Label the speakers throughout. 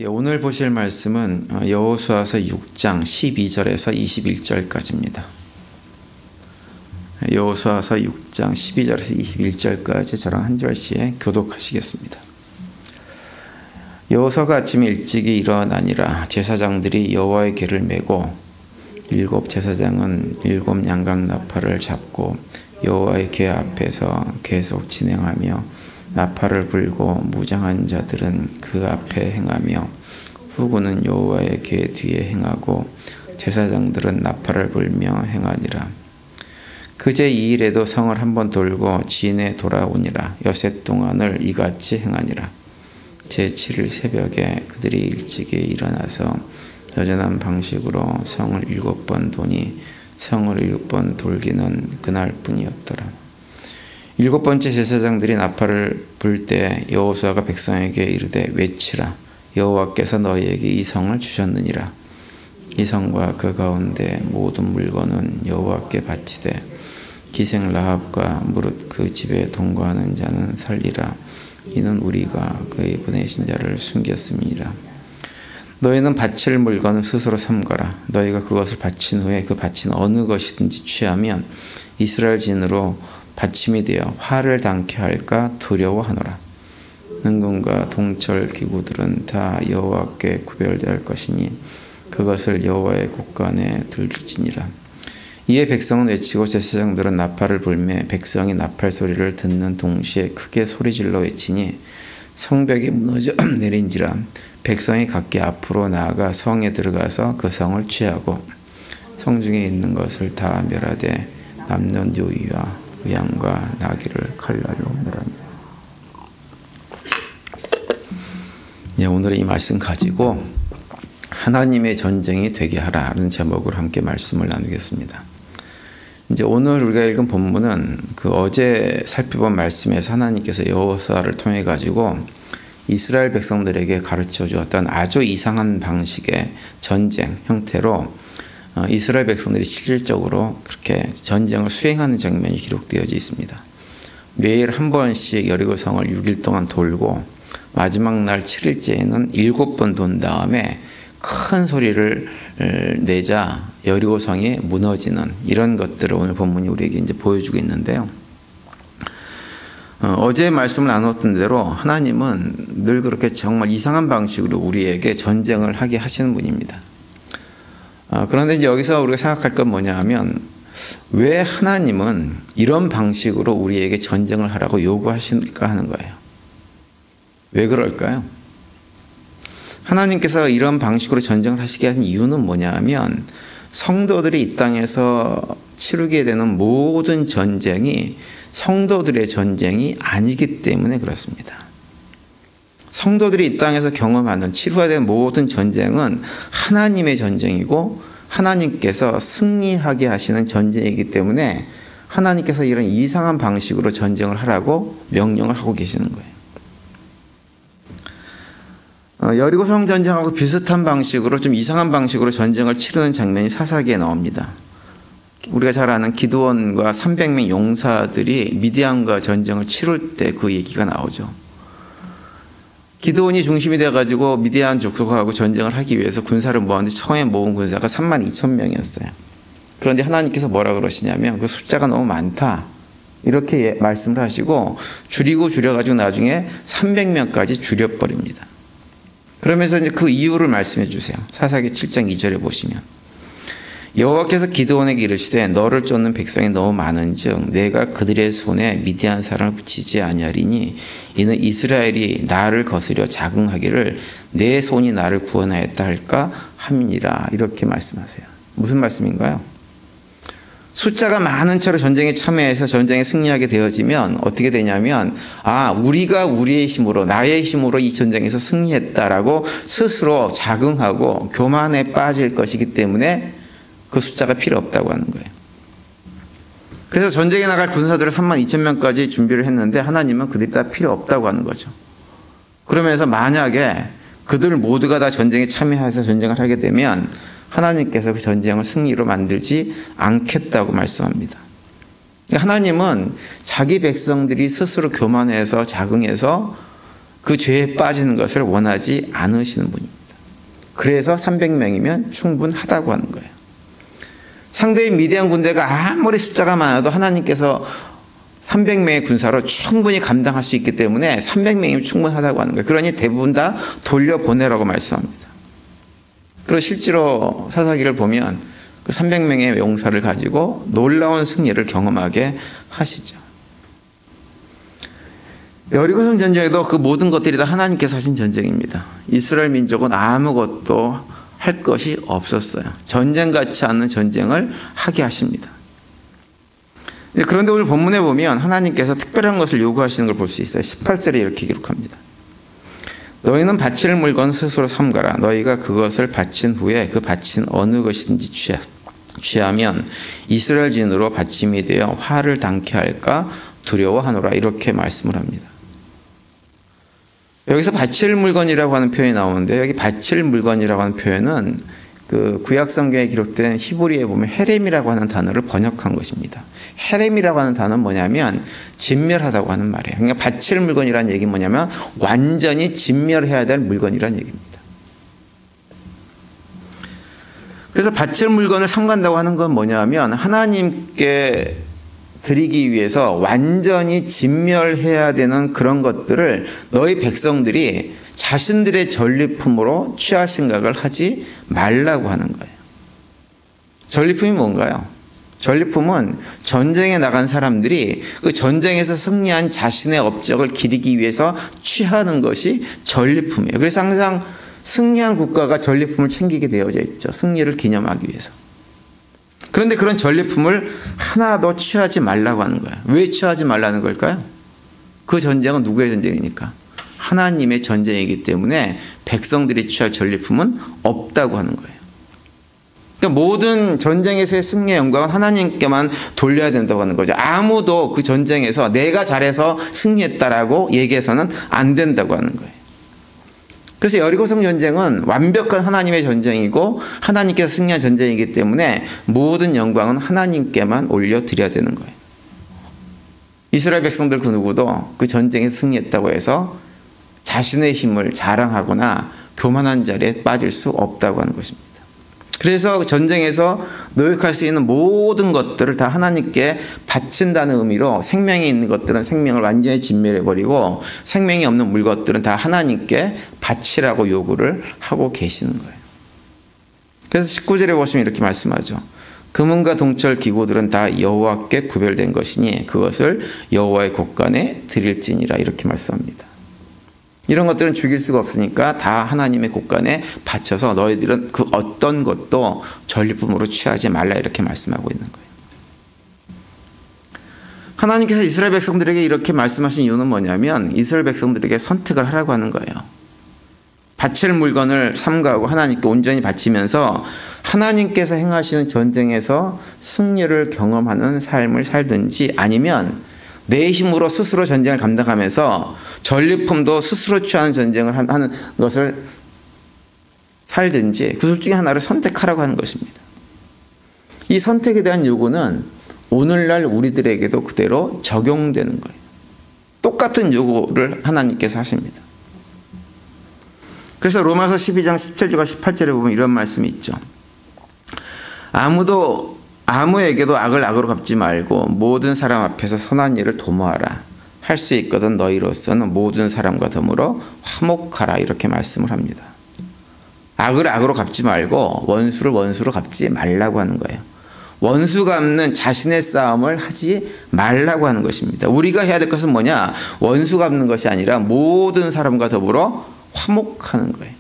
Speaker 1: 오늘 보실 말씀은 여호수아서 6장 12절에서 21절까지입니다. 여호수아서 6장 12절에서 21절까지 저랑 한 절씩 교독하시겠습니다. 여호수아가 아침에 일찍이 일어나니라. 제사장들이 여호와의 궤를 메고 7 제사장은 7 양각 나팔을 잡고 여호와의 궤 앞에서 계속 진행하며 나팔을 불고 무장한 자들은 그 앞에 행하며 후구는 여호와의 궤 뒤에 행하고 제사장들은 나팔을 불며 행하니라. 그제 2일에도 성을 한번 돌고 진에 돌아오니라. 엿새 동안을 이같이 행하니라. 제7일 새벽에 그들이 일찍이 일어나서 여전한 방식으로 성을 7번 도니 성을 7번 돌기는 그날뿐이었더라. 7번째 제사장들이 나팔을 불 때 여호수아가 백성에게 이르되 외치라. 여호와께서 너희에게 이 성을 주셨느니라. 이 성과 그 가운데 모든 물건은 여호와께 바치되 기생 라합과 무릇 그 집에 동거하는 자는 살리라. 이는 우리가 그의 보내신 자를 숨겼음이니라. 너희는 바칠 물건을 스스로 삼거라. 너희가 그것을 바친 후에 그 바친 어느 것이든지 취하면 이스라엘 진으로 받침이 되어 화를 당케 할까 두려워하노라. 능금과 동철 기구들은 다 여호와께 구별될 것이니 그것을 여호와의 곳간에 들지니라. 이에 백성은 외치고 제사장들은 나팔을 불매 백성이 나팔 소리를 듣는 동시에 크게 소리질러 외치니 성벽이 무너져 내린지라. 백성이 각기 앞으로 나아가 성에 들어가서 그 성을 취하고 성중에 있는 것을 다 멸하되 남는 요이와 양과 나귀를 칼날로 멸하니. 오늘의 이 말씀 가지고 하나님의 전쟁이 되게 하라는 제목으로 함께 말씀을 나누겠습니다. 이제 오늘 우리가 읽은 본문은 그 어제 살펴본 말씀에서 하나님께서 여호수아를 통해 가지고 이스라엘 백성들에게 가르쳐 주었던 아주 이상한 방식의 전쟁 형태로 이스라엘 백성들이 실질적으로 그렇게 전쟁을 수행하는 장면이 기록되어져 있습니다. 매일 한 번씩 여리고성을 6일 동안 돌고 마지막 날 7일째에는 7번 돈 다음에 큰 소리를 내자 여리고성이 무너지는 이런 것들을 오늘 본문이 우리에게 이제 보여주고 있는데요. 어제 말씀을 나눴던 대로 하나님은 늘 그렇게 정말 이상한 방식으로 우리에게 전쟁을 하게 하시는 분입니다. 그런데 이제 여기서 우리가 생각할 건 뭐냐 하면 왜 하나님은 이런 방식으로 우리에게 전쟁을 하라고 요구하실까 하는 거예요. 왜 그럴까요? 하나님께서 이런 방식으로 전쟁을 하시게 하신 이유는 뭐냐 하면 성도들이 이 땅에서 치르게 되는 모든 전쟁이 성도들의 전쟁이 아니기 때문에 그렇습니다. 성도들이 이 땅에서 경험하는 치루어야 되는 모든 전쟁은 하나님의 전쟁이고 하나님께서 승리하게 하시는 전쟁이기 때문에 하나님께서 이런 이상한 방식으로 전쟁을 하라고 명령을 하고 계시는 거예요. 여리고성 전쟁하고 비슷한 방식으로 좀 이상한 방식으로 전쟁을 치르는 장면이 사사기에 나옵니다. 우리가 잘 아는 기드온과 300명 용사들이 미디안과 전쟁을 치를 때 그 얘기가 나오죠. 기드온이 중심이 돼가지고 미디안 족속하고 전쟁을 하기 위해서 군사를 모았는데 처음에 모은 군사가 32,000명이었어요. 그런데 하나님께서 뭐라 그러시냐면 그 숫자가 너무 많다 이렇게 말씀을 하시고 줄여가지고 나중에 300명까지 줄여버립니다. 그러면서 이제 그 이유를 말씀해 주세요. 사사기 7장 2절에 보시면 여호와께서 기드온에게 이르시되 너를 쫓는 백성이 너무 많은즉 내가 그들의 손에 미디안 사람을 붙이지 아니하리니 이는 이스라엘이 나를 거스려 자긍하기를 내 손이 나를 구원하였다 할까 함이니라. 이렇게 말씀하세요. 무슨 말씀인가요? 숫자가 많은 채로 전쟁에 참여해서 전쟁에 승리하게 되어지면 어떻게 되냐면 우리가 우리의 힘으로 나의 힘으로 이 전쟁에서 승리했다라고 스스로 자긍하고 교만에 빠질 것이기 때문에 그 숫자가 필요 없다고 하는 거예요. 그래서 전쟁에 나갈 군사들을 32,000명까지 준비를 했는데 하나님은 그들이 다 필요 없다고 하는 거죠. 그러면서 만약에 그들 모두가 다 전쟁에 참여해서 전쟁을 하게 되면 하나님께서 그 전쟁을 승리로 만들지 않겠다고 말씀합니다. 하나님은 자기 백성들이 스스로 교만해서 자긍해서 그 죄에 빠지는 것을 원하지 않으시는 분입니다. 그래서 300명이면 충분하다고 하는 거예요. 상대의 미디안 군대가 아무리 숫자가 많아도 하나님께서 300명의 군사로 충분히 감당할 수 있기 때문에 300명이면 충분하다고 하는 거예요. 그러니 대부분 다 돌려보내라고 말씀합니다. 그리고 실제로 사사기를 보면 그 300명의 용사를 가지고 놀라운 승리를 경험하게 하시죠. 여리고성 전쟁에도 그 모든 것들이 다 하나님께서 하신 전쟁입니다. 이스라엘 민족은 아무것도 할 것이 없었어요. 전쟁 같지 않은 전쟁을 하게 하십니다. 그런데 오늘 본문에 보면 하나님께서 특별한 것을 요구하시는 걸 볼 수 있어요. 18절에 이렇게 기록합니다. 너희는 바칠 물건 스스로 삼가라. 너희가 그것을 바친 후에 그 바친 어느 것이든지 취하면 이스라엘 진으로 바침이 되어 화를 당케 할까 두려워하노라. 이렇게 말씀을 합니다. 여기서 바칠 물건이라고 하는 표현이 나오는데, 여기 바칠 물건이라고 하는 표현은 그 구약 성경에 기록된 히브리에 보면 헤렘이라고 하는 단어를 번역한 것입니다. 헤렘이라고 하는 단어는 뭐냐면 진멸하다고 하는 말이에요. 그러니까 바칠 물건이라는 얘기는 뭐냐면 완전히 진멸해야 될 물건이라는 얘기입니다. 그래서 바칠 물건을 삼간다고 하는 건 뭐냐면 하나님께 드리기 위해서 완전히 진멸해야 되는 그런 것들을 너희 백성들이 자신들의 전리품으로 취할 생각을 하지 말라고 하는 거예요. 전리품이 뭔가요? 전리품은 전쟁에 나간 사람들이 그 전쟁에서 승리한 자신의 업적을 기리기 위해서 취하는 것이 전리품이에요. 그래서 항상 승리한 국가가 전리품을 챙기게 되어져 있죠. 승리를 기념하기 위해서. 그런데 그런 전리품을 하나도 취하지 말라고 하는 거예요. 왜 취하지 말라는 걸까요? 그 전쟁은 누구의 전쟁이니까? 하나님의 전쟁이기 때문에 백성들이 취할 전리품은 없다고 하는 거예요. 그러니까 모든 전쟁에서의 승리의 영광은 하나님께만 돌려야 된다고 하는 거죠. 아무도 그 전쟁에서 내가 잘해서 승리했다라고 얘기해서는 안 된다고 하는 거예요. 그래서 여리고성 전쟁은 완벽한 하나님의 전쟁이고 하나님께서 승리한 전쟁이기 때문에 모든 영광은 하나님께만 올려드려야 되는 거예요. 이스라엘 백성들 그 누구도 그 전쟁에 승리했다고 해서 자신의 힘을 자랑하거나 교만한 자리에 빠질 수 없다고 하는 것입니다. 그래서 전쟁에서 노력할 수 있는 모든 것들을 다 하나님께 바친다는 의미로 생명이 있는 것들은 생명을 완전히 진멸해버리고 생명이 없는 물것들은 다 하나님께 바치라고 요구를 하고 계시는 거예요. 그래서 19절에 보시면 이렇게 말씀하죠. 금은과 동철 기구들은 다 여호와께 구별된 것이니 그것을 여호와의 곳간에 드릴지니라. 이렇게 말씀합니다. 이런 것들은 죽일 수가 없으니까 다 하나님의 곳간에 바쳐서 너희들은 그 어떤 것도 전리품으로 취하지 말라. 이렇게 말씀하고 있는 거예요. 하나님께서 이스라엘 백성들에게 이렇게 말씀하신 이유는 뭐냐면 이스라엘 백성들에게 선택을 하라고 하는 거예요. 바칠 물건을 삼가하고 하나님께 온전히 바치면서 하나님께서 행하시는 전쟁에서 승리를 경험하는 삶을 살든지 아니면 내 힘으로 스스로 전쟁을 감당하면서 전리품도 스스로 취하는 전쟁을 하는 것을 살든지 그 둘 중에 하나를 선택하라고 하는 것입니다. 이 선택에 대한 요구는 오늘날 우리들에게도 그대로 적용되는 거예요. 똑같은 요구를 하나님께서 하십니다. 그래서 로마서 12장 17절과 18절에 보면 이런 말씀이 있죠. 아무에게도 악을 악으로 갚지 말고 모든 사람 앞에서 선한 일을 도모하라. 할 수 있거든 너희로서는 모든 사람과 더불어 화목하라. 이렇게 말씀을 합니다. 악을 악으로 갚지 말고 원수를 원수로 갚지 말라고 하는 거예요. 원수 갚는 자신의 싸움을 하지 말라고 하는 것입니다. 우리가 해야 될 것은 뭐냐? 원수 갚는 것이 아니라 모든 사람과 더불어 화목하는 거예요.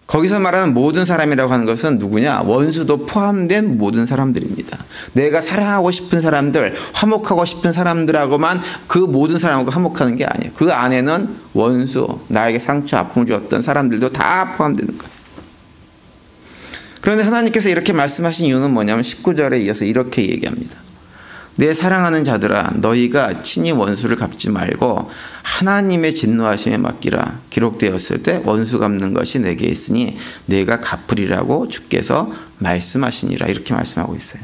Speaker 1: 거기서 말하는 모든 사람이라고 하는 것은 누구냐? 원수도 포함된 모든 사람들입니다. 내가 사랑하고 싶은 사람들, 화목하고 싶은 사람들하고만 그 모든 사람하고 화목하는 게 아니에요. 그 안에는 원수, 나에게 상처, 아픔을 주었던 사람들도 다 포함되는 거예요. 그런데 하나님께서 이렇게 말씀하신 이유는 뭐냐면 19절에 이어서 이렇게 얘기합니다. 내 사랑하는 자들아 너희가 친히 원수를 갚지 말고 하나님의 진노하심에 맡기라. 기록되었을 때 원수 갚는 것이 내게 있으니 내가 갚으리라고 주께서 말씀하시니라. 이렇게 말씀하고 있어요.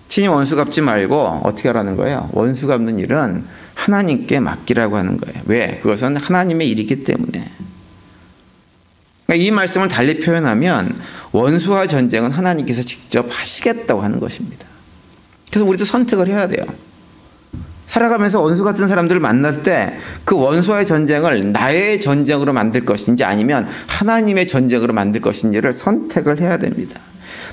Speaker 1: 친히 원수 갚지 말고 어떻게 하라는 거예요? 원수 갚는 일은 하나님께 맡기라고 하는 거예요. 왜? 그것은 하나님의 일이기 때문에. 그러니까 이 말씀을 달리 표현하면 원수와 전쟁은 하나님께서 직접 하시겠다고 하는 것입니다. 그래서 우리도 선택을 해야 돼요. 살아가면서 원수 같은 사람들을 만날 때 그 원수와의 전쟁을 나의 전쟁으로 만들 것인지 아니면 하나님의 전쟁으로 만들 것인지를 선택을 해야 됩니다.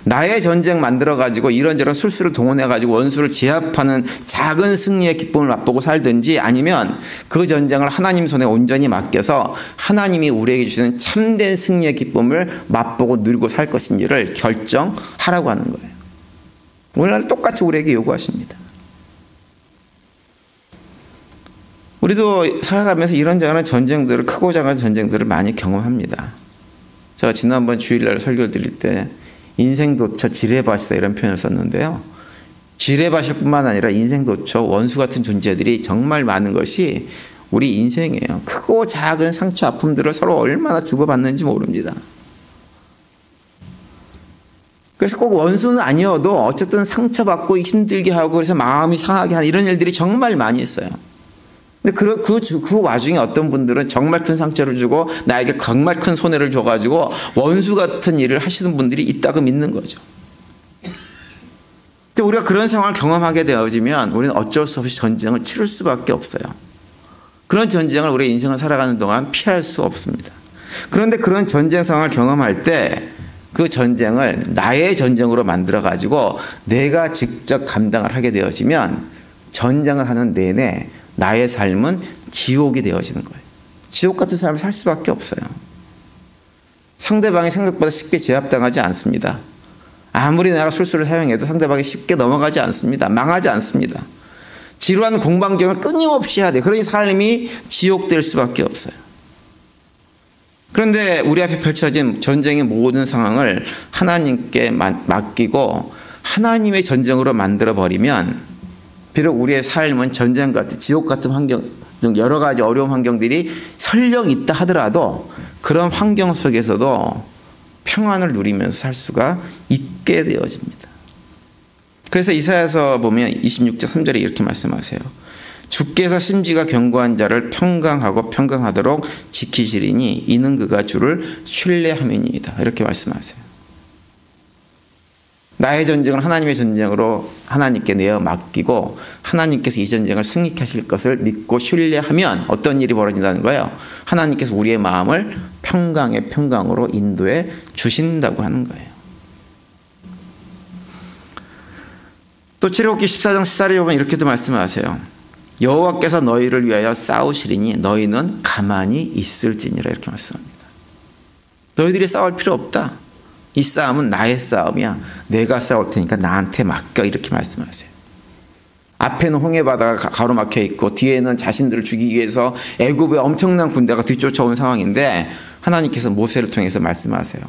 Speaker 1: 나의 전쟁 만들어가지고 이런저런 술수를 동원해가지고 원수를 제압하는 작은 승리의 기쁨을 맛보고 살든지 아니면 그 전쟁을 하나님 손에 온전히 맡겨서 하나님이 우리에게 주시는 참된 승리의 기쁨을 맛보고 누리고 살 것인지를 결정하라고 하는 거예요. 오늘날 똑같이 우리에게 요구하십니다. 우리도 살아가면서 이런저런 전쟁들을, 크고 작은 전쟁들을 많이 경험합니다. 제가 지난번 주일날 설교를 드릴 때 인생도처 지뢰밭이다 이런 표현을 썼는데요. 지뢰밭일 뿐만 아니라 인생도처 원수 같은 존재들이 정말 많은 것이 우리 인생이에요. 크고 작은 상처, 아픔들을 서로 얼마나 주고받는지 모릅니다. 그래서 꼭 원수는 아니어도 어쨌든 상처받고 힘들게 하고 그래서 마음이 상하게 하는 이런 일들이 정말 많이 있어요. 근데 그 와중에 어떤 분들은 정말 큰 상처를 주고 나에게 정말 큰 손해를 줘가지고 원수 같은 일을 하시는 분들이 있다고 믿는 거죠. 근데 우리가 그런 상황을 경험하게 되어지면 우리는 어쩔 수 없이 전쟁을 치를 수밖에 없어요. 그런 전쟁을 우리 인생을 살아가는 동안 피할 수 없습니다. 그런데 그런 전쟁 상황을 경험할 때 그 전쟁을 나의 전쟁으로 만들어가지고 내가 직접 감당을 하게 되어지면 전쟁을 하는 내내 나의 삶은 지옥이 되어지는 거예요. 지옥 같은 삶을 살 수밖에 없어요. 상대방이 생각보다 쉽게 제압당하지 않습니다. 아무리 내가 술수를 사용해도 상대방이 쉽게 넘어가지 않습니다. 망하지 않습니다. 지루한 공방경을 끊임없이 해야 돼요. 그러니 삶이 지옥될 수밖에 없어요. 그런데 우리 앞에 펼쳐진 전쟁의 모든 상황을 하나님께 맡기고 하나님의 전쟁으로 만들어버리면 비록 우리의 삶은 전쟁 같은 지옥 같은 환경 등 여러 가지 어려운 환경들이 설령 있다 하더라도 그런 환경 속에서도 평안을 누리면서 살 수가 있게 되어집니다. 그래서 이사야서 보면 26장 3절에 이렇게 말씀하세요. 주께서 심지가 견고한 자를 평강하고 평강하도록 지키시리니 이는 그가 주를 신뢰함이니이다. 이렇게 말씀하세요. 나의 전쟁을 하나님의 전쟁으로 하나님께 내어 맡기고 하나님께서 이 전쟁을 승리케 하실 것을 믿고 신뢰하면 어떤 일이 벌어진다는 거예요? 하나님께서 우리의 마음을 평강의 평강으로 인도해 주신다고 하는 거예요. 또 출애굽기 14장 14절에 보면 이렇게도 말씀하세요. 여호와께서 너희를 위하여 싸우시리니 너희는 가만히 있을지니라 이렇게 말씀합니다. 너희들이 싸울 필요 없다. 이 싸움은 나의 싸움이야. 내가 싸울 테니까 나한테 맡겨 이렇게 말씀하세요. 앞에는 홍해바다가 가로막혀 있고 뒤에는 자신들을 죽이기 위해서 애굽의 엄청난 군대가 뒤쫓아온 상황인데 하나님께서 모세를 통해서 말씀하세요.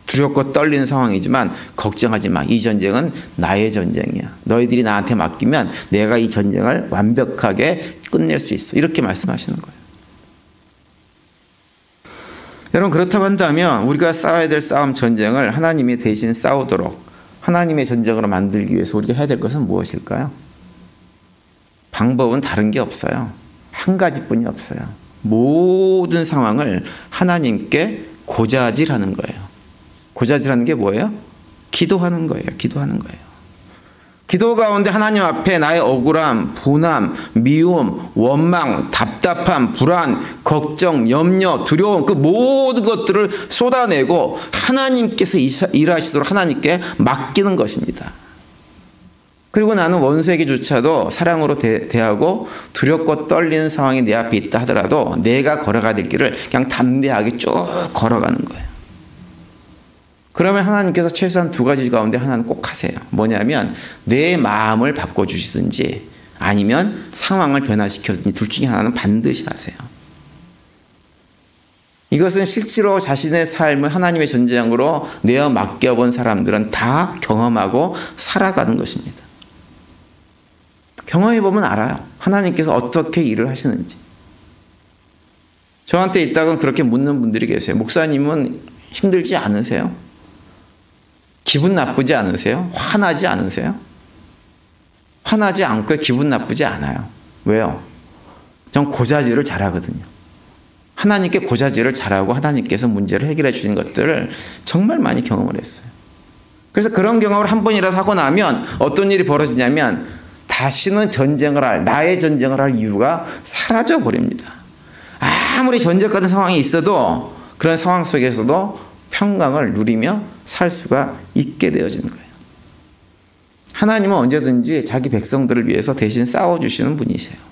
Speaker 1: 두렵고 떨리는 상황이지만 걱정하지 마. 이 전쟁은 나의 전쟁이야. 너희들이 나한테 맡기면 내가 이 전쟁을 완벽하게 끝낼 수 있어. 이렇게 말씀하시는 거예요. 여러분 그렇다고 한다면 우리가 싸워야 될 싸움 전쟁을 하나님이 대신 싸우도록 하나님의 전쟁으로 만들기 위해서 우리가 해야 될 것은 무엇일까요? 방법은 다른 게 없어요. 한 가지뿐이 없어요. 모든 상황을 하나님께 고자질하는 거예요. 고자질하는 게 뭐예요? 기도하는 거예요. 기도하는 거예요. 기도 가운데 하나님 앞에 나의 억울함, 분함, 미움, 원망, 답답함, 불안, 걱정, 염려, 두려움 그 모든 것들을 쏟아내고 하나님께서 일하시도록 하나님께 맡기는 것입니다. 그리고 나는 원수에게조차도 사랑으로 대하고 두렵고 떨리는 상황이 내 앞에 있다 하더라도 내가 걸어가야 될 길을 그냥 담대하게 쭉 걸어가는 거예요. 그러면 하나님께서 최소한 두 가지 가운데 하나는 꼭 하세요. 뭐냐면 내 마음을 바꿔주시든지 아니면 상황을 변화시켜주든지 둘 중에 하나는 반드시 하세요. 이것은 실제로 자신의 삶을 하나님의 전쟁으로 내어 맡겨본 사람들은 다 경험하고 살아가는 것입니다. 경험해보면 알아요. 하나님께서 어떻게 일을 하시는지. 저한테 있다가 그렇게 묻는 분들이 계세요. 목사님은 힘들지 않으세요? 기분 나쁘지 않으세요? 화나지 않으세요? 화나지 않고 기분 나쁘지 않아요. 왜요? 전 고자질을 잘하거든요. 하나님께 고자질을 잘하고 하나님께서 문제를 해결해 주신 것들을 정말 많이 경험을 했어요. 그래서 그런 경험을 한 번이라도 하고 나면 어떤 일이 벌어지냐면 다시는 나의 전쟁을 할 이유가 사라져 버립니다. 아무리 전쟁 같은 상황이 있어도 그런 상황 속에서도 평강을 누리며 살 수가 있게 되어지는 거예요. 하나님은 언제든지 자기 백성들을 위해서 대신 싸워주시는 분이세요.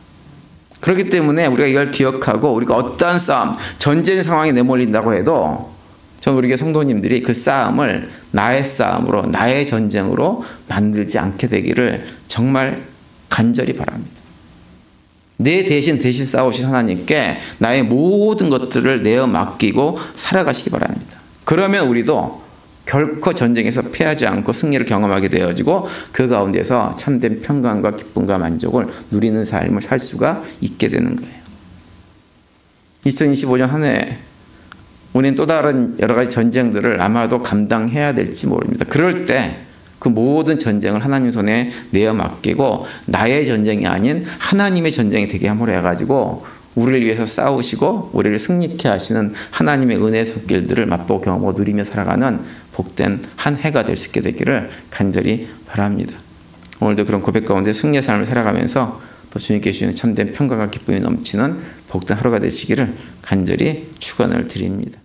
Speaker 1: 그렇기 때문에 우리가 이걸 기억하고 우리가 어떠한 싸움, 전쟁 상황에 내몰린다고 해도 저는 우리 성도님들이 그 싸움을 나의 싸움으로, 나의 전쟁으로 만들지 않게 되기를 정말 간절히 바랍니다. 내 대신 싸우신 하나님께 나의 모든 것들을 내어 맡기고 살아가시기 바랍니다. 그러면 우리도 결코 전쟁에서 패하지 않고 승리를 경험하게 되어지고 그 가운데서 참된 평강과 기쁨과 만족을 누리는 삶을 살 수가 있게 되는 거예요. 2025년 한 해 우리는 또 다른 여러 가지 전쟁들을 아마도 감당해야 될지 모릅니다. 그럴 때 그 모든 전쟁을 하나님 손에 내어 맡기고 나의 전쟁이 아닌 하나님의 전쟁이 되게 함으로 해가지고 우리를 위해서 싸우시고 우리를 승리케 하시는 하나님의 은혜의 손길들을 맛보고 경험하고 누리며 살아가는 복된 한 해가 될 수 있게 되기를 간절히 바랍니다. 오늘도 그런 고백 가운데 승리의 삶을 살아가면서 또 주님께 주시는 참된 평강과 기쁨이 넘치는 복된 하루가 되시기를 간절히 축원을 드립니다.